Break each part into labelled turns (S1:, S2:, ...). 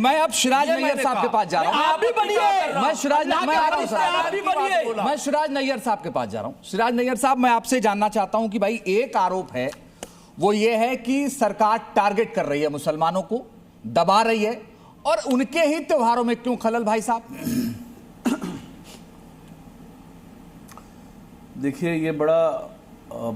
S1: मैं अब सिराज नैयर साहब के पास जा रहा हूँ।
S2: आप भी बनिए।
S1: मैं सिराज मैं आ रहा हूँ सर,
S2: आप भी बनिए।
S1: मैं सिराज नैयर साहब के पास जा रहा हूँ। सिराज नैयर साहब, मैं आपसे जानना चाहता हूं कि भाई एक आरोप है, वो ये है कि सरकार टारगेट कर रही है मुसलमानों को, दबा रही है, और उनके ही त्योहारों में क्यों खलल भाई साहब?
S3: देखिए, ये बड़ा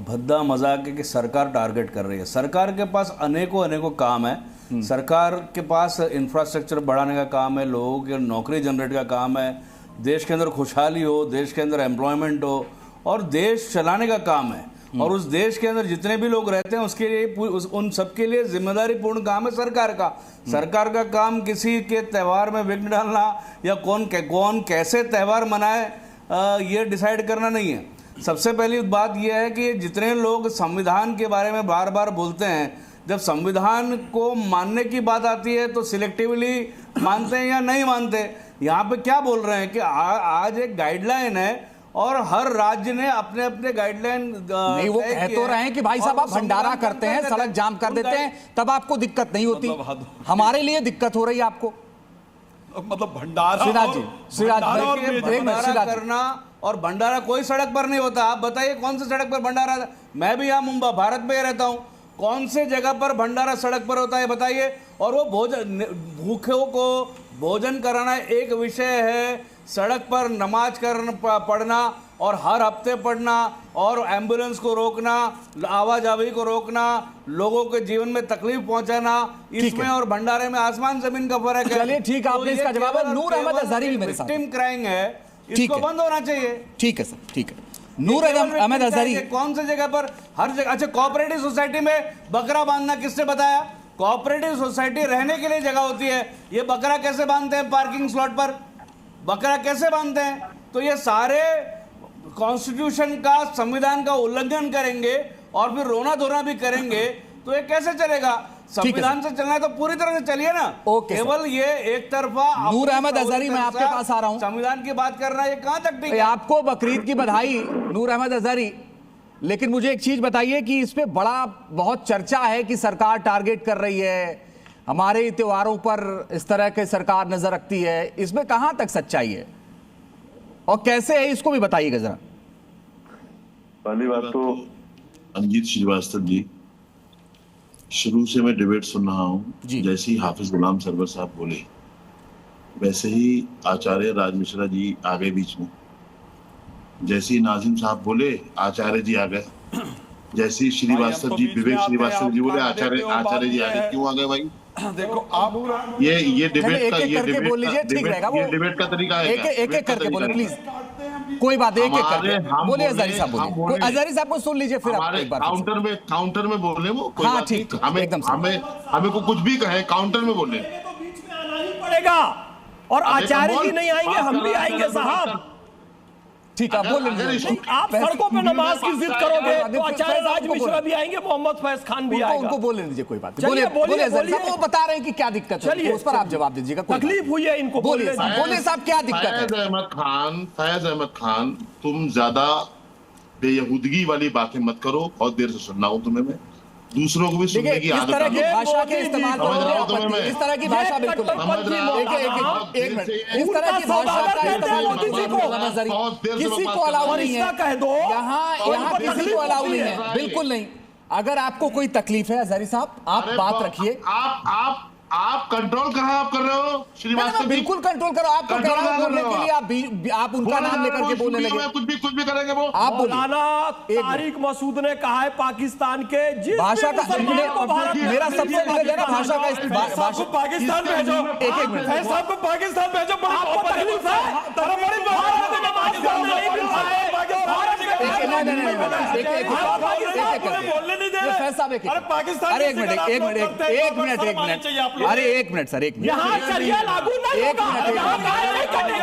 S3: भद्दा मजाक है कि सरकार टारगेट कर रही है। सरकार के पास अनेकों काम है। सरकार के पास इंफ्रास्ट्रक्चर बढ़ाने का काम है, लोगों के नौकरी जनरेट का काम है, देश के अंदर खुशहाली हो, देश के अंदर एम्प्लॉयमेंट हो, और देश चलाने का काम है। और उस देश के अंदर जितने भी लोग रहते हैं उसके लिए, उन सबके लिए जिम्मेदारी पूर्ण काम है सरकार का। सरकार का काम किसी के त्यौहार में विघ्न डालना या कौन कैसे त्यौहार मनाए ये डिसाइड करना नहीं है। सबसे पहली बात यह है कि जितने लोग संविधान के बारे में बार बार बोलते हैं, जब संविधान को मानने की बात आती है तो सिलेक्टिवली मानते हैं या नहीं मानते। यहाँ पे क्या बोल रहे हैं कि आज एक गाइडलाइन है और हर राज्य ने अपने अपने गाइडलाइन
S1: नहीं, वो कह तो रहे हैं कि भाई साहब आप भंडारा करते हैं, सड़क जाम कर देते हैं, तब आपको दिक्कत नहीं होती, हमारे लिए दिक्कत हो रही है आपको।
S4: मतलब भंडारा
S3: करना और भंडारा कोई सड़क पर नहीं होता। आप बताइए कौन सी सड़क पर भंडारा? मैं भी यहाँ मुंबई भारत में रहता हूँ, कौन से जगह पर भंडारा सड़क पर होता है बताइए? और वो भूखों को भोजन कराना एक विषय है, सड़क पर नमाज पढ़ना और हर हफ्ते पढ़ना और एम्बुलेंस को रोकना, आवाजाही को रोकना, लोगों के जीवन में तकलीफ पहुंचाना, इसमें और भंडारे में आसमान जमीन का फर्क है।
S1: चलिए ठीक है, आपने इसका जवाब है। नूर अहमद अजहरी भी मेरे साथ।
S3: विक्टिम क्राइंग है, इसको बंद होना चाहिए।
S1: ठीक है सर, ठीक है। नूर अहमद अजहरी
S3: कौन सी जगह पर? हर जगह। अच्छा, कोऑपरेटिव सोसाइटी में बकरा बांधना किसने बताया? कोऑपरेटिव सोसाइटी रहने के लिए जगह होती है, ये बकरा कैसे बांधते हैं पार्किंग स्लॉट पर? बकरा कैसे बांधते हैं? तो ये सारे कॉन्स्टिट्यूशन का, संविधान का उल्लंघन करेंगे और फिर रोना धोना भी करेंगे, तो ये कैसे चलेगा? संविधान से चलना है तो पूरी तरह से चलिए ना। केवल ये एक तरफा।
S1: नूर अहमद अजहरी, मैं आपके पास आ रहा हूं।
S3: संविधान की बात करना ये कहां तक ठीक है?
S1: आपको बकरीद की बधाई नूर अहमद अजहरी, लेकिन मुझे एक चीज बताइए कि इस पे बहुत चर्चा है कि सरकार टारगेट कर रही है, हमारे त्योहारों पर इस तरह के सरकार नजर रखती है, इसमें कहां तक सच्चाई है और कैसे है, इसको भी बताइएगा जरा।
S5: पहली बात तो अंजीत श्रीवास्तव जी, शुरू से मैं डिबेट सुन रहा हूँ। जैसे ही हाफिज गुलाम सरवर साहब बोले, वैसे ही आचार्य राज मिश्रा जी आ गए बीच में। जैसे ही नाजिम साहब बोले, आचार्य जी आ गए। जैसे ही श्रीवास्तव जी, विवेक श्रीवास्तव जी बोले, आचार्य जी आ गए। क्यों आ गए भाई?
S4: देखो आप
S5: ये डिबेट का
S1: डिबेट
S5: का तरीका है।
S1: एक करके बोले प्लीज, कोई बात, एक करके बोलिए। अजहरी साहब बोलिए, अजहरी साहब को सुन लीजिए, फिर आप एक बार
S5: काउंटर में बोले वो।
S1: हाँ ठीक,
S5: हमें को कुछ भी कहे, काउंटर में बोले
S2: तो बीच में आना ही पड़ेगा। और आचार्य जी नहीं आएंगे, हम भी आएंगे साहब।
S1: ठीक है, बोलिए।
S2: आप सड़कों पे नमाज की जिद करोगे तो आचार्य राज मिश्रा भी आएंगे, मोहम्मद फैज खान भी आएगा।
S1: उनको बोलने दीजिए, कोई बात नहीं। बोलिए साहब, वो बता रहे हैं कि क्या दिक्कत है, उस पर आप जवाब दीजिएगा।
S2: तकलीफ हुई है इनको,
S1: बोलिए साहब क्या दिक्कत है?
S5: फैज अहमद खान, तुम ज्यादा बेयहूदगी वाली बातें मत करो, बहुत देर से सुन रहा हूँ तुम्हें मैं। दूसरों को भी सुनने की आदत है।
S1: भाषा के इस्तेमाल इस तरह की भाषा बिल्कुल इस तरह की भाषा का इस्तेमाल किसी को अलाउ नहीं है। यहाँ किसी को अलाउ नहीं है, बिल्कुल नहीं। अगर आपको कोई तकलीफ है अजहरी साहब, आप बात रखिए।
S5: आप कंट्रोल कहाँ आप कर रहे हो श्रीवास्तव?
S1: बिल्कुल कंट्रोल करो। आपको कह रहा हूं बोलने के लिए, आप उनका नाम लेकर के बोलने लगे।
S5: कुछ भी करेंगे वो।
S1: आप बोलिए।
S2: तारिक मसूद ने कहा है पाकिस्तान के जिस
S1: भाषा का, मेरा सबसे निवेदन है भाषा का इस्तेमाल।
S2: पाकिस्तान भेजो, एक मिनट, साहब को पाकिस्तान भेजो। आपको तकलीफ है?
S1: अरे एक मिनट सर, एक मिनट,
S2: यहाँ शरिया लागू नहीं होगा।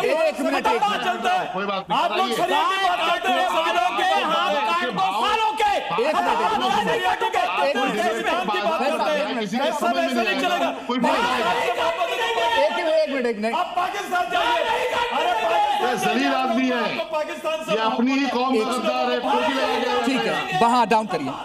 S1: एक मिनट
S2: आप लोग शरिया की बात करते हैं, सालों के, हाथ काट दो सालों के। एक
S1: मिनट,
S2: पाकिस्तान जाइए।
S5: जलील आदमी है, ये अपनी ही कौम का गद्दार है।
S1: ठीक है, वहां डाउन करिए।